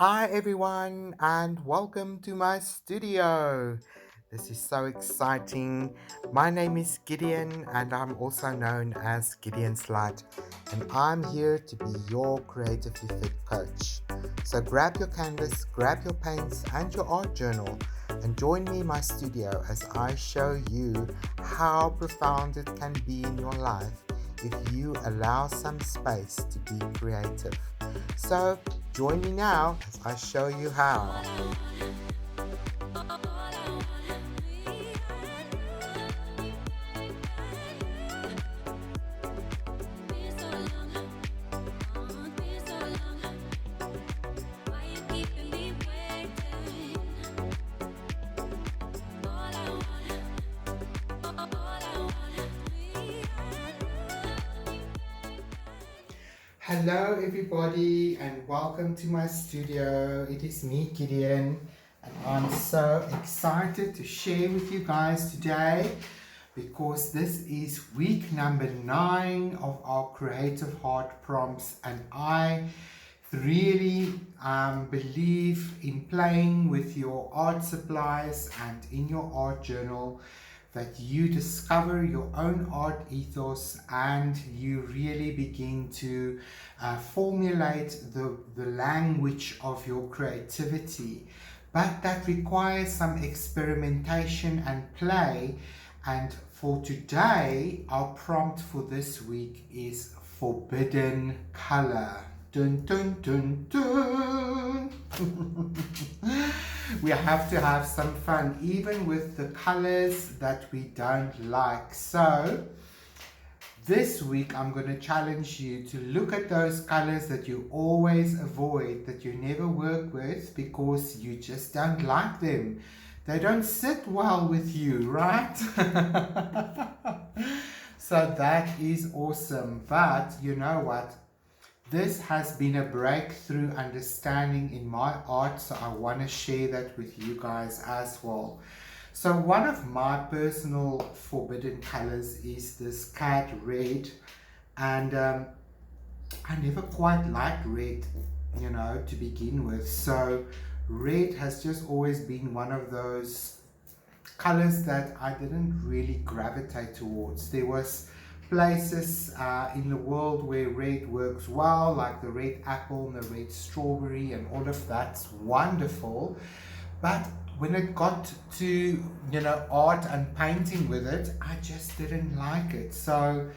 Hi everyone and welcome to my studio. This is so exciting. My name is Gideon and I'm also known as Gideon Slut, and I'm here to be your creatively fit coach. So grab your canvas, grab your paints and your art journal and join me in my studio as I show you how profound it can be in your life if you allow some space to be creative. So join me now as I show you how. Hello everybody and welcome to my studio. It is me, Gideon, and I'm so excited to share with you guys today because this is week number 9 of our Creative Heart prompts, and I really believe in playing with your art supplies and in your art journal, that you discover your own art ethos and you really begin to formulate the language of your creativity. But that requires some experimentation and play. And for today, our prompt for this week is forbidden color. Dun dun dun dun. We have to have some fun even with the colors that we don't like. So this week I'm going to challenge you to look at those colors that you always avoid, that you never work with because you just don't like them. They don't sit well with you, right? So that is awesome. But you know what? This has been a breakthrough understanding in my art, so I want to share that with you guys as well. So one of my personal forbidden colors is this cat red, and I never quite liked red, to begin with. So red has just always been one of those colors that I didn't really gravitate towards. There was places in the world where red works well, like the red apple and the red strawberry, and all of that's wonderful. But when it got to art and painting with it, I just didn't like it. So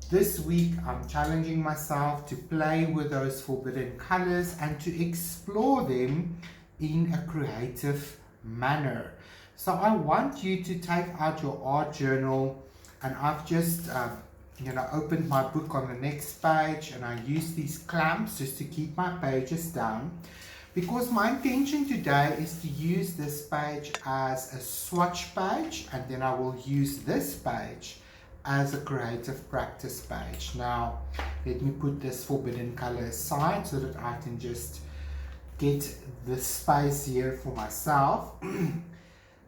this week I'm challenging myself to play with those forbidden colors and to explore them in a creative manner. So I want you to take out your art journal, and I've just opened my book on the next page, and I use these clamps just to keep my pages down, because my intention today is to use this page as a swatch page, and then I will use this page as a creative practice page. Now let me put this forbidden color aside so that I can just get the space here for myself.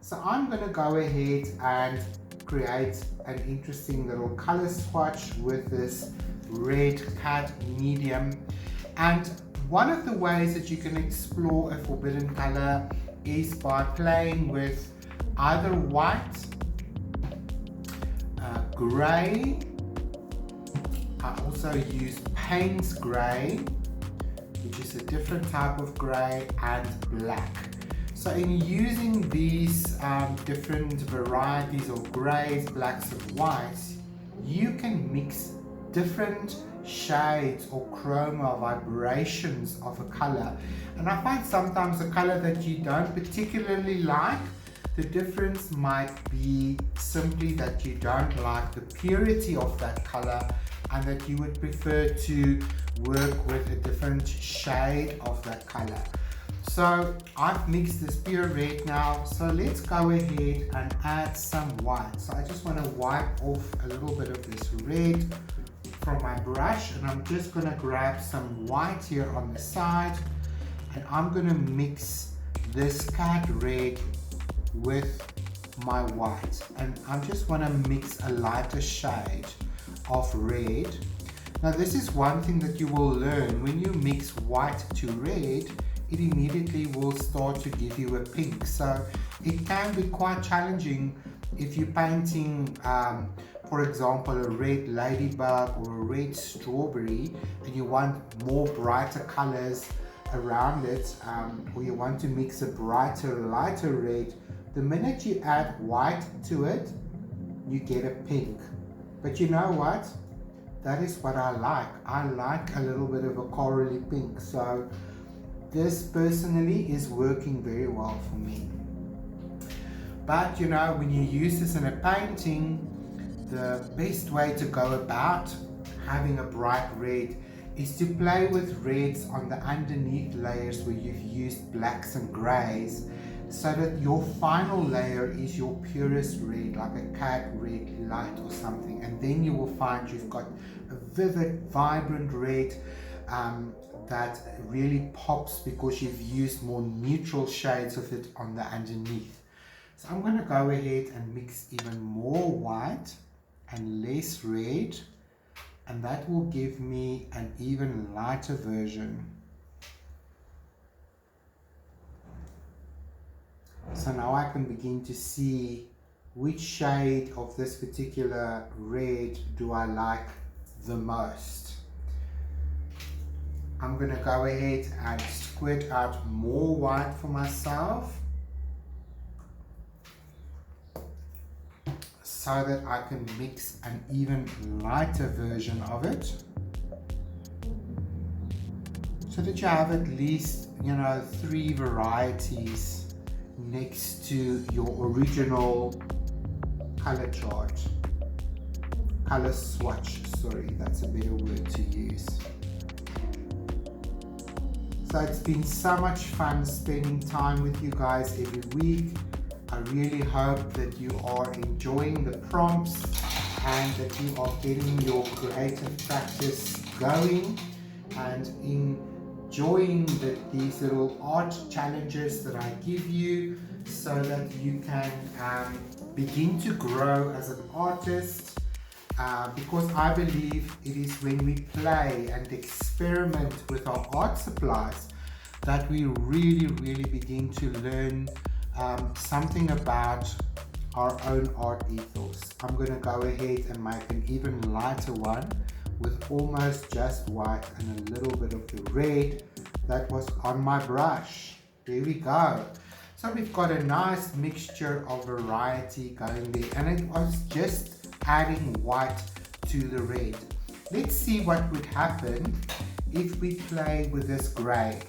So I'm going to go ahead and create an interesting little color swatch with this red cat medium. And one of the ways that you can explore a forbidden color is by playing with either white, gray. I also use Payne's gray, which is a different type of gray, and black. So in using these different varieties of grays, blacks and whites, you can mix different shades or chroma vibrations of a color. And I find sometimes a color that you don't particularly like, the difference might be simply that you don't like the purity of that color and that you would prefer to work with a different shade of that color. So I've mixed this pure red now, so let's go ahead and add some white. So I just want to wipe off a little bit of this red from my brush, and I'm just going to grab some white here on the side, and I'm going to mix this cat red with my white, and I just want to mix a lighter shade of red. Now this is one thing that you will learn when you mix white to red. it immediately will start to give you a pink. So it can be quite challenging if you're painting, for example, a red ladybug or a red strawberry, and you want more brighter colors around it, or you want to mix a brighter, lighter red. The minute you add white to it, you get a pink. But you know what? That is what I like. I like a little bit of a corally pink. So this personally is working very well for me. But you know, when you use this in a painting, the best way to go about having a bright red is to play with reds on the underneath layers where you've used blacks and grays, so that your final layer is your purest red, like a cat red light or something, and then you will find you've got a vivid, vibrant red that really pops because you've used more neutral shades of it on the underneath. So I'm going to go ahead and mix even more white and less red, and that will give me an even lighter version. So now I can begin to see which shade of this particular red do I like the most. I'm going to go ahead and squirt out more white for myself so that I can mix an even lighter version of it, so that you have at least, you know, 3 varieties next to your original color chart, color swatch, sorry, that's a better word to use. So it's been so much fun spending time with you guys every week. I really hope that you are enjoying the prompts and that you are getting your creative practice going and enjoying these little art challenges that I give you, so that you can begin to grow as an artist, because I believe it is when we play and experiment with our art supplies that we really begin to learn something about our own art ethos. I'm going to go ahead and make an even lighter one with almost just white and a little bit of the red that was on my brush. There we go. So we've got a nice mixture of variety going there, and it was just adding white to the red. Let's see what would happen if we play with this gray.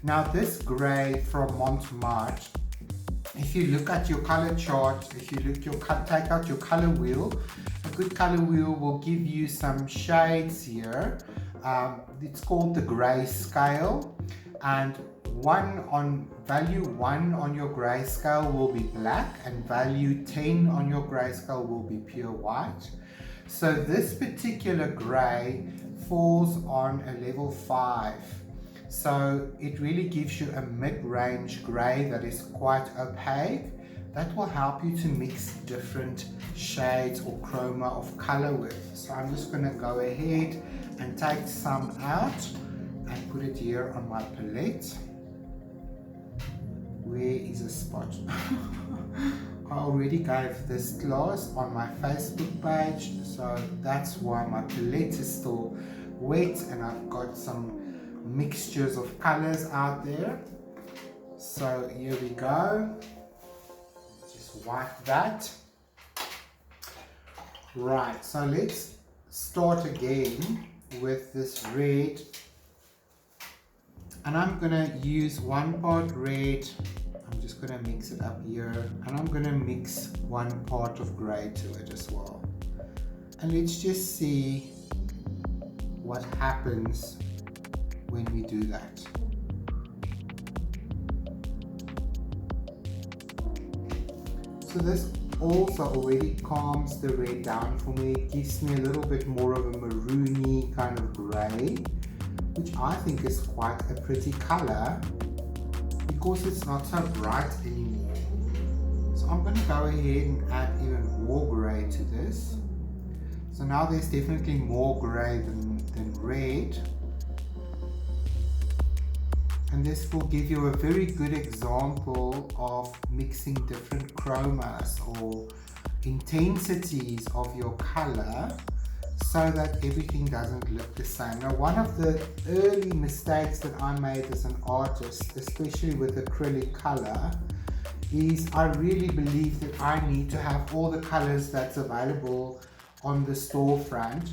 Now this gray from Montmartre, if you look at your color chart, if you take out your color wheel, a good color wheel will give you some shades here. It's called the gray scale, and value 1 on your gray scale will be black, and value 10 on your gray scale will be pure white. So this particular gray falls on a level 5. So it really gives you a mid-range gray that is quite opaque. That will help you to mix different shades or chroma of color with. So I'm just going to go ahead and take some out and put it here on my palette. Where is a spot? I already gave this class on my Facebook page, so that's why my palette is still wet and I've got some mixtures of colors out there. So here we go. Just wipe that. Right, so let's start again with this red, and I'm gonna use 1 part red. I'm just gonna mix it up here, and I'm gonna mix 1 part of gray to it as well, and let's just see what happens when we do that. So this also already calms the red down for me. It gives me a little bit more of a maroony kind of gray, which I think is quite a pretty color because it's not so bright anymore. So I'm going to go ahead and add even more gray to this. So now there's definitely more gray than red. And and this will give you a very good example of mixing different chromas or intensities of your color so that everything doesn't look the same. Now, one of the early mistakes that I made as an artist, especially with acrylic color, is I really believe that I need to have all the colors that's available on the storefront,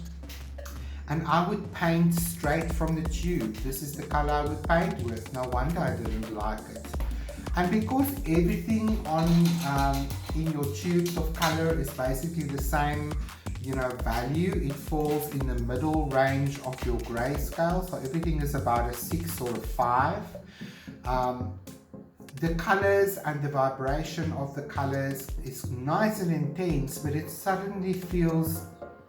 and I would paint straight from the tube. This is the color I would paint with. No wonder I didn't like it. And because everything on in your tubes of color is basically the same, you know, value, it falls in the middle range of your grayscale. So everything is about a 6 or a 5. The colors and the vibration of the colors is nice and intense, but it suddenly feels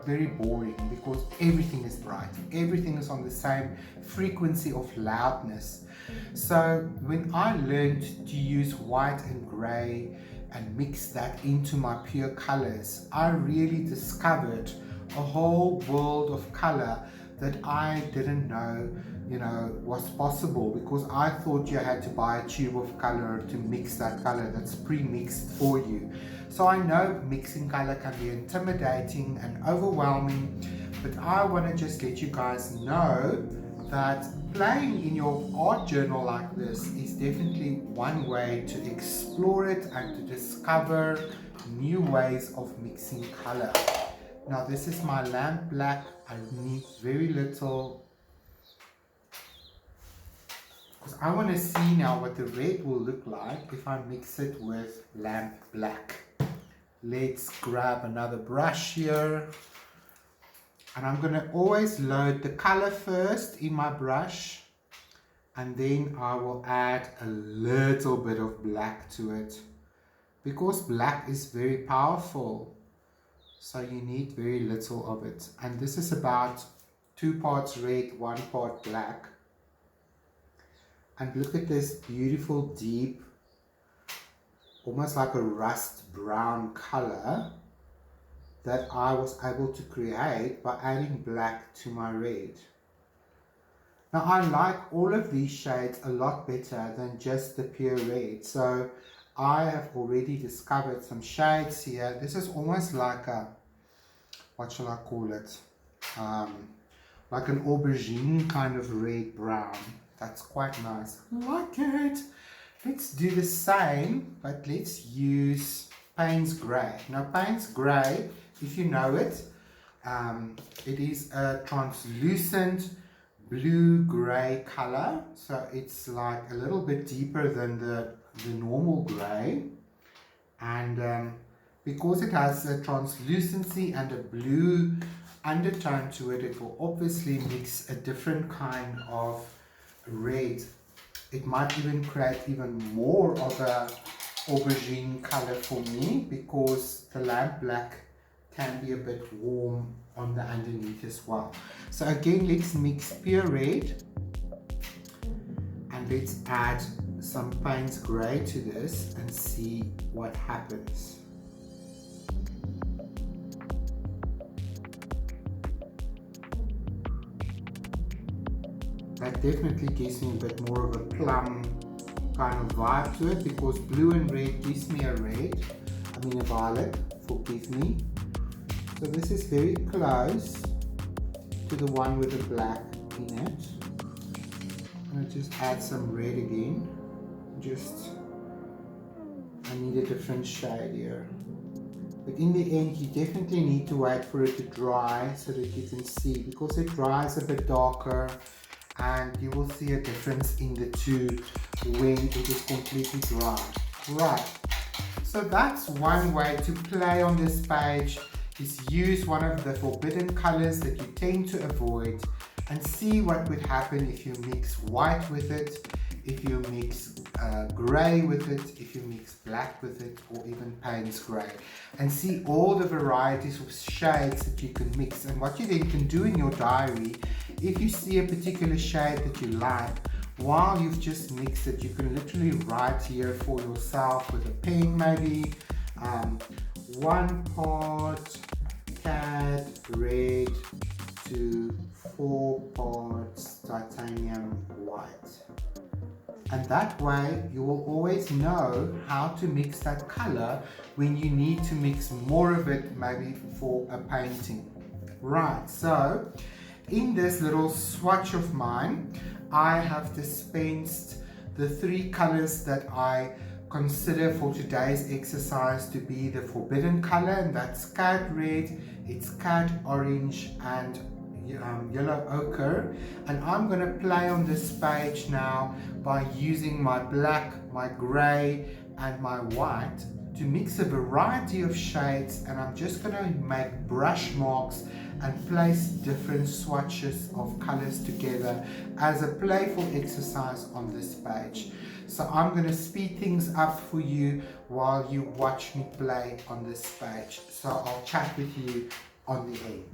very boring because everything is bright. Everything is on the same frequency of loudness. So when I learned to use white and gray and mix that into my pure colors, I really discovered a whole world of color that I didn't know, you know, was possible, because I thought you had to buy a tube of color to mix that color that's pre-mixed for you. So I know mixing color can be intimidating and overwhelming, but I want to just let you guys know that playing in your art journal like this is definitely one way to explore it and to discover new ways of mixing color. Now this is my lamp black. I need very little because I want to see now what the red will look like if I mix it with lamp black. Let's grab another brush here, and I'm going to always load the color first in my brush, and then I will add a little bit of black to it, because black is very powerful, so you need very little of it. And this is about 2 parts red, 1 part black. And look at this beautiful deep, almost like a rust brown color that I was able to create by adding black to my red. Now I like all of these shades a lot better than just the pure red. So I have already discovered some shades here. This is almost like a, what shall I call it? Like an aubergine kind of red brown. That's quite nice. I like it. Let's do the same, but let's use Payne's Grey. Now Payne's Grey, if you know it, it is a translucent blue-grey color. So it's like a little bit deeper than the normal grey. And because it has a translucency and a blue undertone to it, it will obviously mix a different kind of red. It might even create even more of a aubergine color for me, because the lamp black can be a bit warm on the underneath as well. So again, let's mix pure red and let's add some Payne's Grey to this and see what happens. That definitely gives me a bit more of a plum kind of vibe to it, because blue and red gives me a red, I mean a violet, forgive me. So this is very close to the one with the black in it. I'm going to just add some red again. I need a different shade here. But in the end, you definitely need to wait for it to dry so that you can see, because it dries a bit darker, and you will see a difference in the two when it is completely dry. Right, so that's one way to play on this page, is use one of the forbidden colors that you tend to avoid and see what would happen if you mix white with it, if you mix grey with it, if you mix black with it, or even Payne's Grey, and see all the varieties of shades that you can mix. And what you then can do in your diary, if you see a particular shade that you like, while you've just mixed it, you can literally write here for yourself with a pen maybe, 1 part cad red to 4 parts titanium white. And that way you will always know how to mix that color when you need to mix more of it, maybe for a painting. Right, so in this little swatch of mine, I have dispensed the 3 colors that I consider for today's exercise to be the forbidden color, and that's cad red, it's cad orange, and yellow ochre. And I'm going to play on this page now by using my black, my gray, and my white to mix a variety of shades, and I'm just going to make brush marks and place different swatches of colors together as a playful exercise on this page. So I'm going to speed things up for you while you watch me play on this page. So I'll chat with you on the end.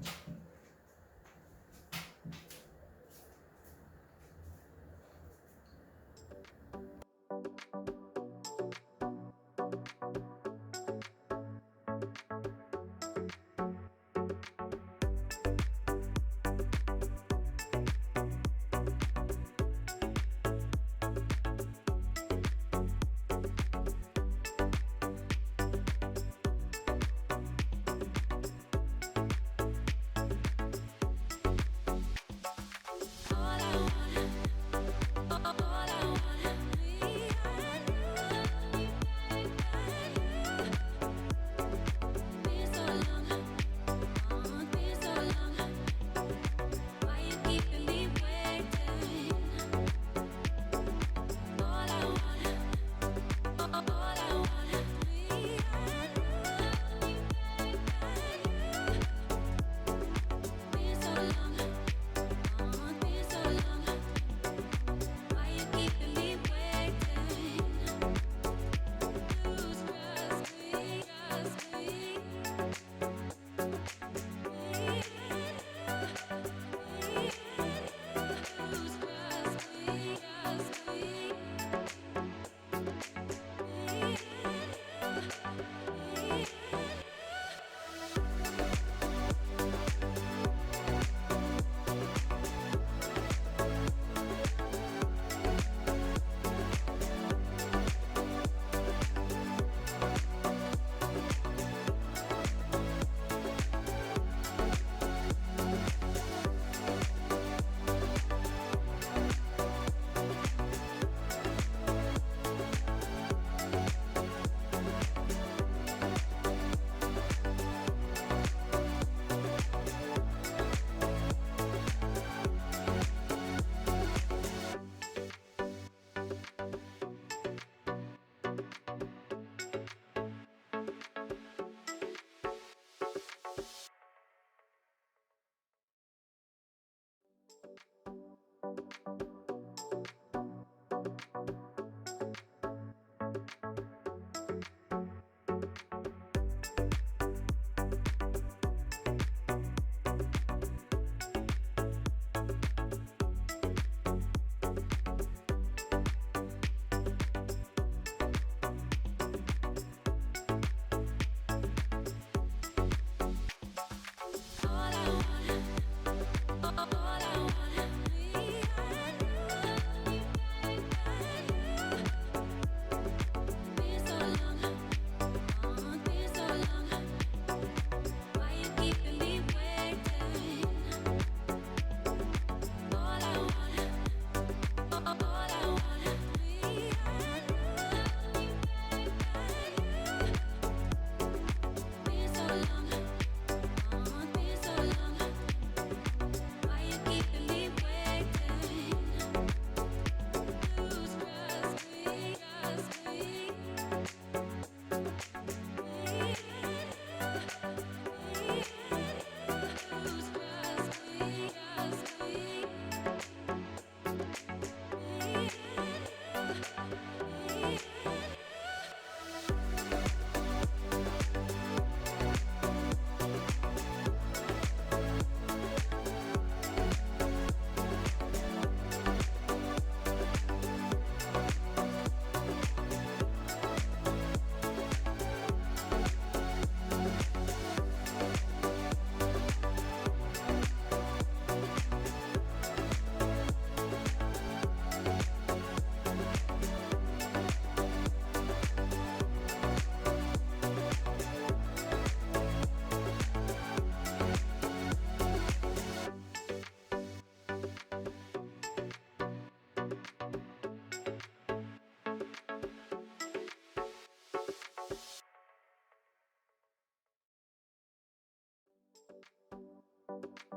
you.